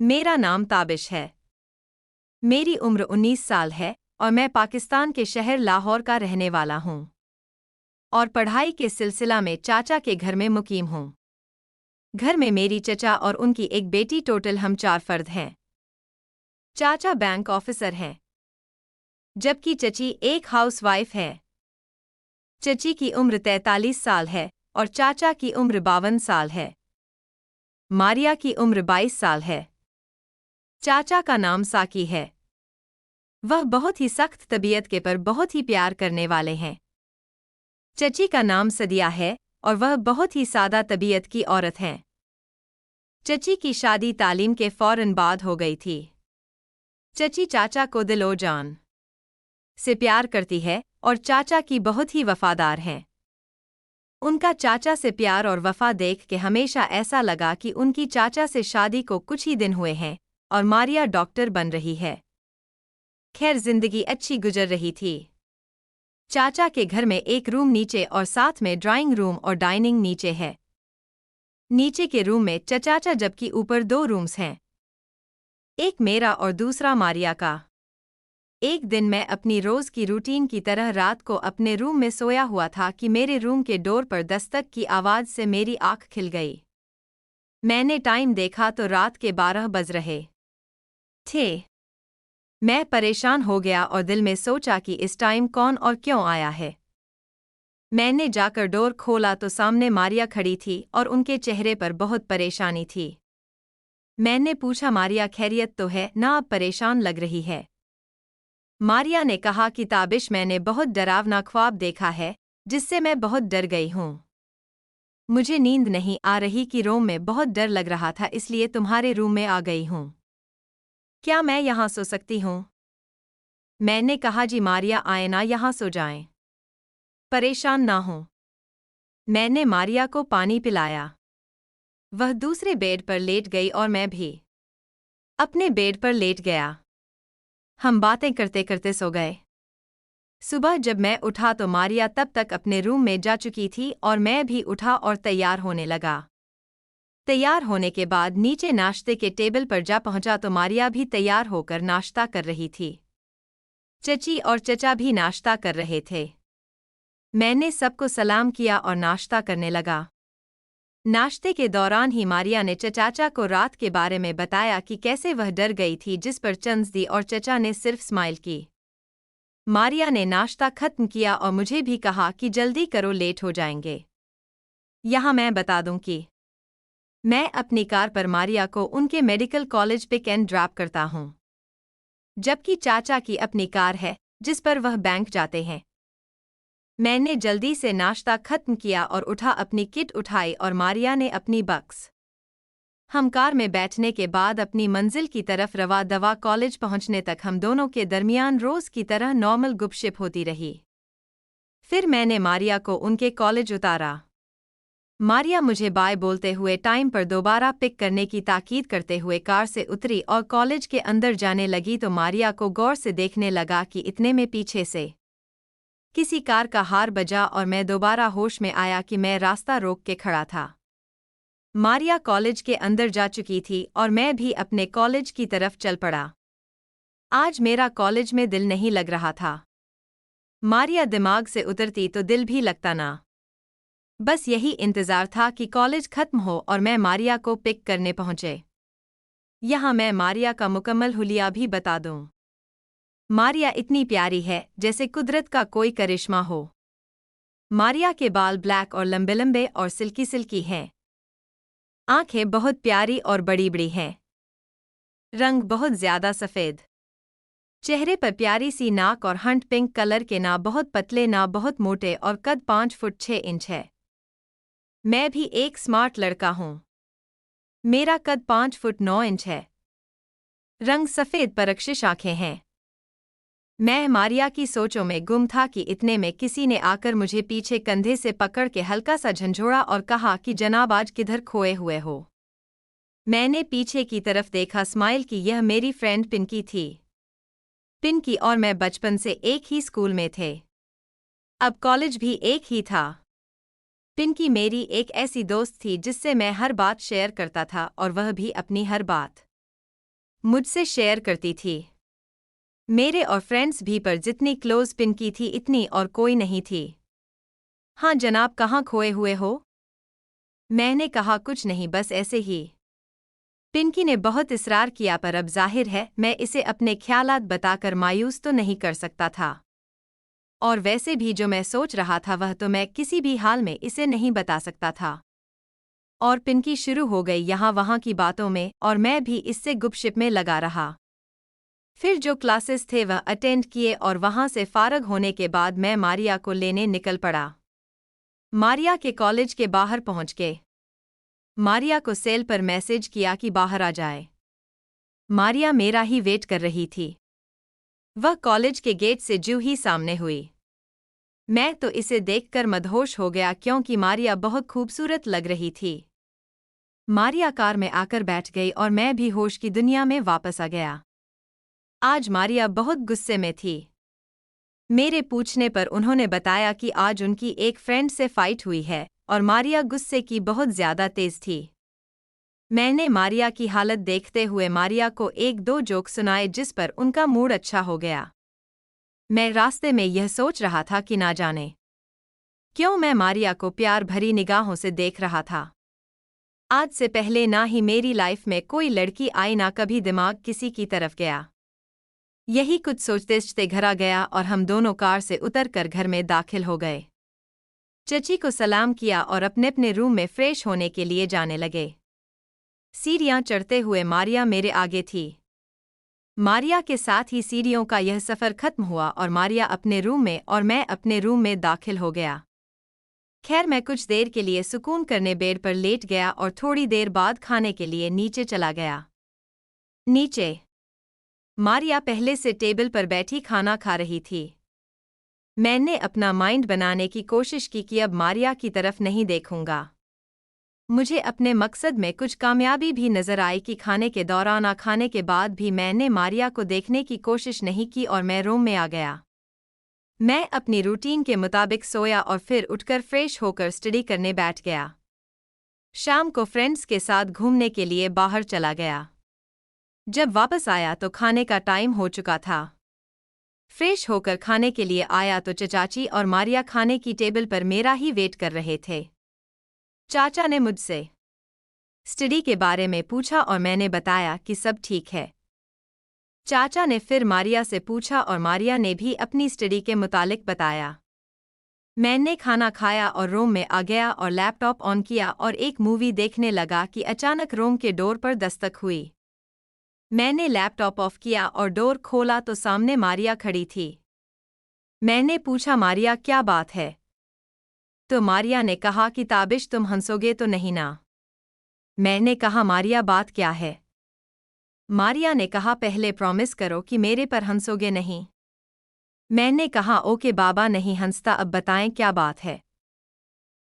मेरा नाम ताबिश है। मेरी उम्र 19 साल है और मैं पाकिस्तान के शहर लाहौर का रहने वाला हूँ और पढ़ाई के सिलसिला में चाचा के घर में मुकीम हूँ। घर में मेरी चचा और उनकी एक बेटी, टोटल हम 4 फर्द हैं। चाचा बैंक ऑफिसर हैं, जबकि चची एक हाउसवाइफ है। चची की उम्र 43 साल है और चाचा की उम्र 52 साल है। मारिया की उम्र 22 साल है। चाचा का नाम साकी है। वह बहुत ही सख्त तबीयत के पर बहुत ही प्यार करने वाले हैं। चची का नाम सदिया है और वह बहुत ही सादा तबीयत की औरत हैं। चची की शादी तालीम के फौरन बाद हो गई थी। चची चाचा को दिलो जान से प्यार करती है और चाचा की बहुत ही वफादार हैं। उनका चाचा से प्यार और वफा देख के हमेशा ऐसा लगा कि उनकी चाचा से शादी को कुछ ही दिन हुए हैं और मारिया डॉक्टर बन रही है। खैर, जिंदगी अच्छी गुजर रही थी। चाचा के घर में एक रूम नीचे और साथ में ड्राइंग रूम और डाइनिंग नीचे है। नीचे के रूम में चाचा, जबकि ऊपर 2 रूम्स हैं, एक मेरा और दूसरा मारिया का। एक दिन मैं अपनी रोज की रूटीन की तरह रात को अपने रूम में सोया हुआ था कि मेरे रूम के डोर पर दस्तक की आवाज से मेरी आंख खिल गई। मैंने टाइम देखा तो रात के 12 बज रहे थे। मैं परेशान हो गया और दिल में सोचा कि इस टाइम कौन और क्यों आया है। मैंने जाकर डोर खोला तो सामने मारिया खड़ी थी और उनके चेहरे पर बहुत परेशानी थी। मैंने पूछा, मारिया खैरियत तो है ना, अब परेशान लग रही है। मारिया ने कहा कि ताबिश, मैंने बहुत डरावना ख्वाब देखा है जिससे मैं बहुत डर गई हूँ। मुझे नींद नहीं आ रही कि रूम में बहुत डर लग रहा था, इसलिए तुम्हारे रूम में आ गई हूँ। क्या मैं यहाँ सो सकती हूँ? मैंने कहा, जी मारिया, आए ना, यहाँ सो जाएं। परेशान ना हो। मैंने मारिया को पानी पिलाया। वह दूसरे बेड पर लेट गई और मैं भी अपने बेड पर लेट गया। हम बातें करते करते सो गए। सुबह जब मैं उठा तो मारिया तब तक अपने रूम में जा चुकी थी और मैं भी उठा और तैयार होने लगा। तैयार होने के बाद नीचे नाश्ते के टेबल पर जा पहुंचा तो मारिया भी तैयार होकर नाश्ता कर रही थी। चची और चचा भी नाश्ता कर रहे थे। मैंने सबको सलाम किया और नाश्ता करने लगा। नाश्ते के दौरान ही मारिया ने चाचा को रात के बारे में बताया कि कैसे वह डर गई थी, जिस पर चंद दी और चचा ने सिर्फ स्माइल की। मारिया ने नाश्ता खत्म किया और मुझे भी कहा कि जल्दी करो, लेट हो जाएंगे। यहाँ मैं बता दूं कि मैं अपनी कार पर मारिया को उनके medical college pick and drop करता हूँ, जबकि चाचा की अपनी कार है जिस पर वह बैंक जाते हैं। मैंने जल्दी से नाश्ता खत्म किया और उठा, अपनी किट उठाई और मारिया ने अपनी बक्स। हम कार में बैठने के बाद अपनी मंजिल की तरफ रवा दवा। कॉलेज पहुंचने तक हम दोनों के दरमियान रोज की तरह नॉर्मल गुपशप होती रही। फिर मैंने मारिया को उनके कॉलेज उतारा। मारिया मुझे बाय बोलते हुए टाइम पर दोबारा पिक करने की ताकीद करते हुए कार से उतरी और कॉलेज के अंदर जाने लगी तो मारिया को गौर से देखने लगा कि इतने में पीछे से किसी कार का हार बजा और मैं दोबारा होश में आया कि मैं रास्ता रोक के खड़ा था। मारिया कॉलेज के अंदर जा चुकी थी और मैं भी अपने कॉलेज की तरफ चल पड़ा। आज मेरा कॉलेज में दिल नहीं लग रहा था। मारिया दिमाग से उतरती तो दिल भी लगता ना। बस यही इंतज़ार था कि कॉलेज खत्म हो और मैं मारिया को पिक करने पहुंचे। यहाँ मैं मारिया का मुकम्मल हुलिया भी बता दूं। मारिया इतनी प्यारी है जैसे कुदरत का कोई करिश्मा हो। मारिया के बाल ब्लैक और लंबे लंबे और सिल्की सिल्की हैं। आंखें बहुत प्यारी और बड़ी बड़ी हैं। रंग बहुत ज्यादा सफ़ेद। चेहरे पर प्यारी सी नाक और हंट पिंक कलर के, ना बहुत पतले ना बहुत मोटे, और कद 5 फुट 6 इंच है। मैं भी एक स्मार्ट लड़का हूँ। मेरा कद 5 फुट 9 इंच है। रंग सफ़ेद परकशिश आंखें हैं। मैं मारिया की सोचों में गुम था कि इतने में किसी ने आकर मुझे पीछे कंधे से पकड़ के हल्का सा झंझोड़ा और कहा कि जनाब, आज किधर खोए हुए हो? मैंने पीछे की तरफ देखा, स्माइल की। यह मेरी फ्रेंड पिंकी थी। पिंकी और मैं बचपन से एक ही स्कूल में थे। अब कॉलेज भी एक ही था। पिंकी मेरी एक ऐसी दोस्त थी जिससे मैं हर बात शेयर करता था और वह भी अपनी हर बात। मुझसे शेयर करती थी। मेरे और फ्रेंड्स भी, पर जितनी क्लोज पिंकी थी इतनी और कोई नहीं थी। हाँ जनाब, कहाँ खोए हुए हो? मैंने कहा कुछ नहीं, बस ऐसे ही। पिंकी ने बहुत इस्रार किया, पर अब जाहिर है मैं इसे अपने ख्यालात बताकर मायूस तो नहीं कर सकता था। और वैसे भी जो मैं सोच रहा था वह तो मैं किसी भी हाल में इसे नहीं बता सकता था। और पिंकी शुरू हो गई यहाँ वहाँ की बातों में, और मैं भी इससे गुपशप में लगा रहा। फिर जो क्लासेस थे वह अटेंड किए, और वहाँ से फारग होने के बाद मैं मारिया को लेने निकल पड़ा। मारिया के कॉलेज के बाहर पहुँच गए। मारिया को सेल पर मैसेज किया कि बाहर आ जाए। मारिया मेरा ही वेट कर रही थी। वह कॉलेज के गेट से जूं ही सामने हुई। मैं तो इसे देखकर मदहोश हो गया, क्योंकि मारिया बहुत खूबसूरत लग रही थी। मारिया कार में आकर बैठ गई और मैं भी होश की दुनिया में वापस आ गया। आज मारिया बहुत गुस्से में थी। मेरे पूछने पर उन्होंने बताया कि आज उनकी एक फ्रेंड से फाइट हुई है और मारिया गुस्से की बहुत ज्यादा तेज थी। मैंने मारिया की हालत देखते हुए मारिया को एक दो जोक सुनाए, जिस पर उनका मूड अच्छा हो गया। मैं रास्ते में यह सोच रहा था कि ना जाने क्यों मैं मारिया को प्यार भरी निगाहों से देख रहा था। आज से पहले ना ही मेरी लाइफ में कोई लड़की आई, ना कभी दिमाग किसी की तरफ गया। यही कुछ सोचते सोचते घर आ गया और हम दोनों कार से उतरकर घर में दाखिल हो गए। चची को सलाम किया और अपने अपने रूम में फ्रेश होने के लिए जाने लगे। सीढ़ियां चढ़ते हुए मारिया मेरे आगे थी। मारिया के साथ ही सीढ़ियों का यह सफ़र खत्म हुआ और मारिया अपने रूम में और मैं अपने रूम में दाखिल हो गया। खैर, मैं कुछ देर के लिए सुकून करने बेड पर लेट गया और थोड़ी देर बाद खाने के लिए नीचे चला गया। नीचे मारिया पहले से टेबल पर बैठी खाना खा रही थी। मैंने अपना माइंड बनाने की कोशिश की कि अब मारिया की तरफ नहीं देखूंगा। मुझे अपने मकसद में कुछ कामयाबी भी नजर आई कि खाने के दौरान खाने के बाद भी मैंने मारिया को देखने की कोशिश नहीं की और मैं रूम में आ गया। मैं अपनी रूटीन के मुताबिक सोया और फिर उठकर फ्रेश होकर स्टडी करने बैठ गया। शाम को फ्रेंड्स के साथ घूमने के लिए बाहर चला गया। जब वापस आया तो खाने का टाइम हो चुका था। फ्रेश होकर खाने के लिए आया तो चाची और मारिया खाने की टेबल पर मेरा ही वेट कर रहे थे। चाचा ने मुझसे स्टडी के बारे में पूछा और मैंने बताया कि सब ठीक है। चाचा ने फिर मारिया से पूछा और मारिया ने भी अपनी स्टडी के मुतालिक बताया। मैंने खाना खाया और रूम में आ गया और लैपटॉप ऑन किया और एक मूवी देखने लगा कि अचानक रूम के डोर पर दस्तक हुई। मैंने लैपटॉप ऑफ किया और डोर खोला तो सामने मारिया खड़ी थी। मैंने पूछा, मारिया क्या बात है? तो मारिया ने कहा कि ताबिश, तुम हंसोगे तो नहीं ना? मैंने कहा, मारिया बात क्या है? मारिया ने कहा, पहले प्रॉमिस करो कि मेरे पर हंसोगे नहीं। मैंने कहा, ओके बाबा, नहीं हंसता, अब बताएं क्या बात है?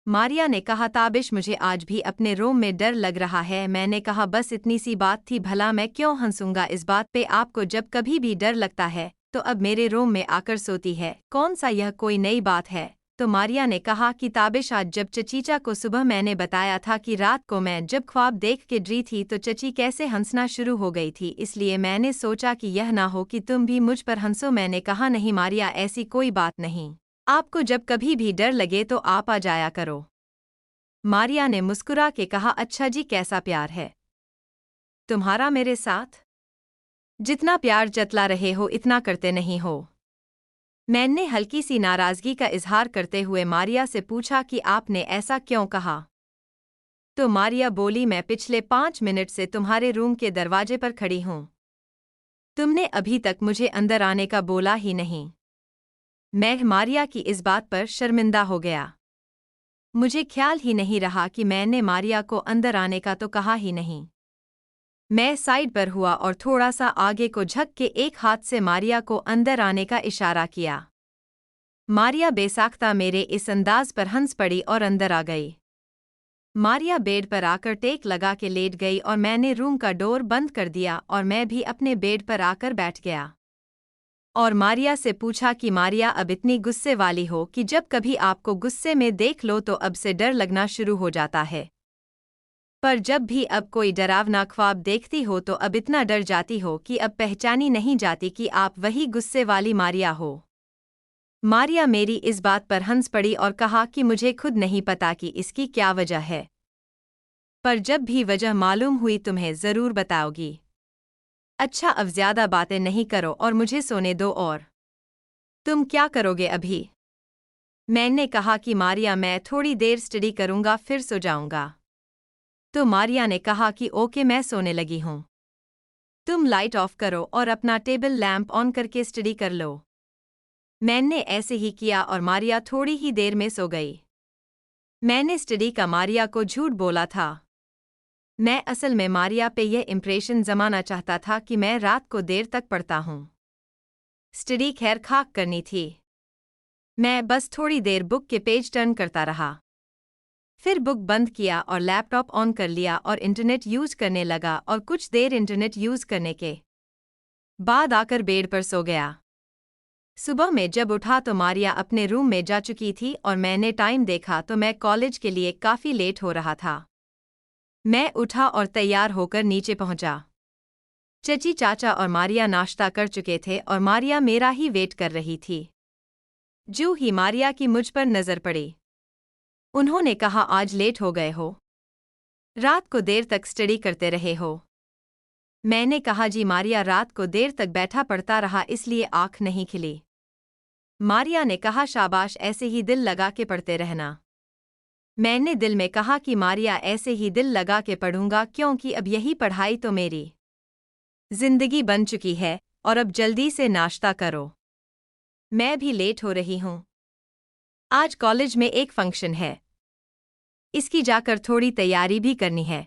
मारिया ने कहा, ताबिश, मुझे आज भी अपने रूम में डर लग रहा है। मैंने कहा, बस इतनी सी बात थी, भला मैं क्यों हंसूंगा इस बात पे? आपको जब कभी भी डर लगता है तो अब मेरे रूम में आकर सोती है, कौन सा यह कोई नई बात है? तो मारिया ने कहा कि ताबिश, आज जब चचीचा को सुबह मैंने बताया था कि रात को मैं जब ख्वाब देख के डरी थी तो चची कैसे हंसना शुरू हो गई थी, इसलिए मैंने सोचा कि यह ना हो कि तुम भी मुझ पर हंसो। मैंने कहा, नहीं मारिया, ऐसी कोई बात नहीं, आपको जब कभी भी डर लगे तो आप आ जाया करो। मारिया ने मुस्कुरा के कहा, अच्छा जी, कैसा प्यार है तुम्हारा मेरे साथ? जितना प्यार जतला रहे हो इतना करते नहीं हो। मैंने हल्की सी नाराजगी का इजहार करते हुए मारिया से पूछा कि आपने ऐसा क्यों कहा? तो मारिया बोली, मैं पिछले 5 मिनट से तुम्हारे रूम के दरवाजे पर खड़ी हूं। तुमने अभी तक मुझे अंदर आने का बोला ही नहीं। मैं मारिया की इस बात पर शर्मिंदा हो गया। मुझे ख्याल ही नहीं रहा कि मैंने मारिया को अंदर आने का तो कहा ही नहीं। मैं साइड पर हुआ और थोड़ा सा आगे को झुक के एक हाथ से मारिया को अंदर आने का इशारा किया। मारिया बेसाख्ता मेरे इस अंदाज पर हंस पड़ी और अंदर आ गई। मारिया बेड पर आकर टेक लगा के लेट गई और मैंने रूम का डोर बंद कर दिया और मैं भी अपने बेड पर आकर बैठ गया। और मारिया से पूछा कि मारिया, अब इतनी गुस्से वाली हो कि जब कभी आपको गुस्से में देख लो तो अब से डर लगना शुरू हो जाता है? पर जब भी अब कोई डरावना ख्वाब देखती हो तो अब इतना डर जाती हो कि अब पहचानी नहीं जाती कि आप वही गुस्से वाली मारिया हो। मारिया मेरी इस बात पर हंस पड़ी और कहा कि मुझे खुद नहीं पता कि इसकी क्या वजह है, पर जब भी वजह मालूम हुई तुम्हें ज़रूर बताओगी। अच्छा अब ज़्यादा बातें नहीं करो और मुझे सोने दो। और तुम क्या करोगे अभी? मैंने कहा कि मारिया मैं थोड़ी देर स्टडी करूंगा फिर सो जाऊंगा। तो मारिया ने कहा कि ओके मैं सोने लगी हूं। तुम लाइट ऑफ करो और अपना टेबल लैंप ऑन करके स्टडी कर लो। मैंने ऐसे ही किया और मारिया थोड़ी ही देर में सो गई। मैंने स्टडी का मारिया को झूठ बोला था। मैं असल में मारिया पे यह इंप्रेशन जमाना चाहता था कि मैं रात को देर तक पढ़ता हूं। स्टडी खैर खाक करनी थी। मैं बस थोड़ी देर बुक के पेज टर्न करता रहा, फिर बुक बंद किया और लैपटॉप ऑन कर लिया और इंटरनेट यूज करने लगा और कुछ देर इंटरनेट यूज करने के बाद आकर बेड पर सो गया। सुबह में जब उठा तो मारिया अपने रूम में जा चुकी थी और मैंने टाइम देखा तो मैं कॉलेज के लिए काफ़ी लेट हो रहा था। मैं उठा और तैयार होकर नीचे पहुंचा। चची चाचा और मारिया नाश्ता कर चुके थे और मारिया मेरा ही वेट कर रही थी। जो ही मारिया की मुझ पर नज़र पड़ी, उन्होंने कहा आज लेट हो गए हो, रात को देर तक स्टडी करते रहे हो। मैंने कहा जी मारिया रात को देर तक बैठा पढ़ता रहा इसलिए आँख नहीं खिली। मारिया ने कहा शाबाश ऐसे ही दिल लगा के पढ़ते रहना। मैंने दिल में कहा कि मारिया ऐसे ही दिल लगा के पढ़ूंगा क्योंकि अब यही पढ़ाई तो मेरी जिंदगी बन चुकी है। और अब जल्दी से नाश्ता करो, मैं भी लेट हो रही हूं। आज कॉलेज में एक फंक्शन है, इसकी जाकर थोड़ी तैयारी भी करनी है।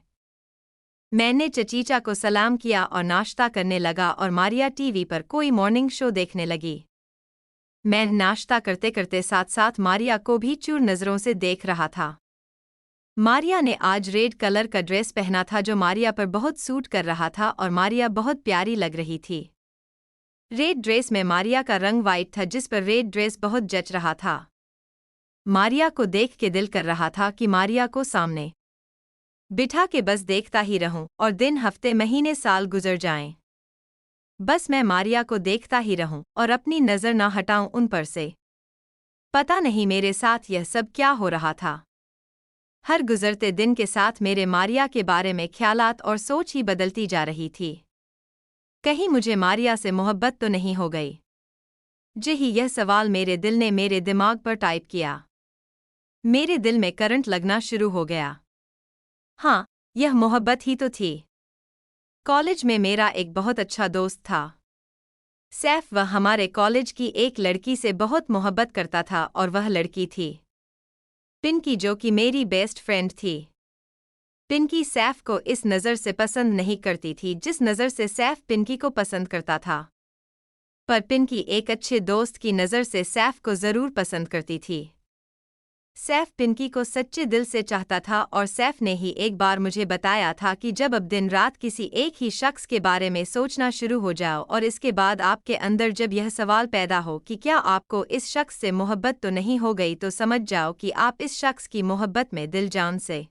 मैंने चचीचा को सलाम किया और नाश्ता करने लगा और मारिया टीवी पर कोई मॉर्निंग शो देखने लगी। मैं नाश्ता करते करते साथ साथ मारिया को भी चूर नज़रों से देख रहा था। मारिया ने आज रेड कलर का ड्रेस पहना था जो मारिया पर बहुत सूट कर रहा था और मारिया बहुत प्यारी लग रही थी। रेड ड्रेस में मारिया का रंग वाइट था जिस पर रेड ड्रेस बहुत जच रहा था। मारिया को देख के दिल कर रहा था कि मारिया को सामने बिठा के बस देखता ही रहूं और दिन हफ्ते महीने साल गुजर जाएं। बस मैं मारिया को देखता ही रहूं और अपनी नज़र ना हटाऊं उन पर से। पता नहीं मेरे साथ यह सब क्या हो रहा था। हर गुजरते दिन के साथ मेरे मारिया के बारे में ख्यालात और सोच ही बदलती जा रही थी। कहीं मुझे मारिया से मोहब्बत तो नहीं हो गई? यही यह सवाल मेरे दिल ने मेरे दिमाग पर टाइप किया। मेरे दिल में करंट लगना शुरू हो गया। हाँ, यह मोहब्बत ही तो थी। कॉलेज में मेरा एक बहुत अच्छा दोस्त था सैफ। वह हमारे कॉलेज की एक लड़की से बहुत मोहब्बत करता था और वह लड़की थी पिंकी, जो कि मेरी बेस्ट फ्रेंड थी। पिंकी सैफ को इस नज़र से पसंद नहीं करती थी जिस नज़र से सैफ पिंकी को पसंद करता था, पर पिंकी एक अच्छे दोस्त की नज़र से सैफ को ज़रूर पसंद करती थी। सैफ पिंकी को सच्चे दिल से चाहता था और सैफ ने ही एक बार मुझे बताया था कि जब अब दिन रात किसी एक ही शख्स के बारे में सोचना शुरू हो जाओ और इसके बाद आपके अंदर जब यह सवाल पैदा हो कि क्या आपको इस शख्स से मोहब्बत तो नहीं हो गई, तो समझ जाओ कि आप इस शख्स की मोहब्बत में दिल जान से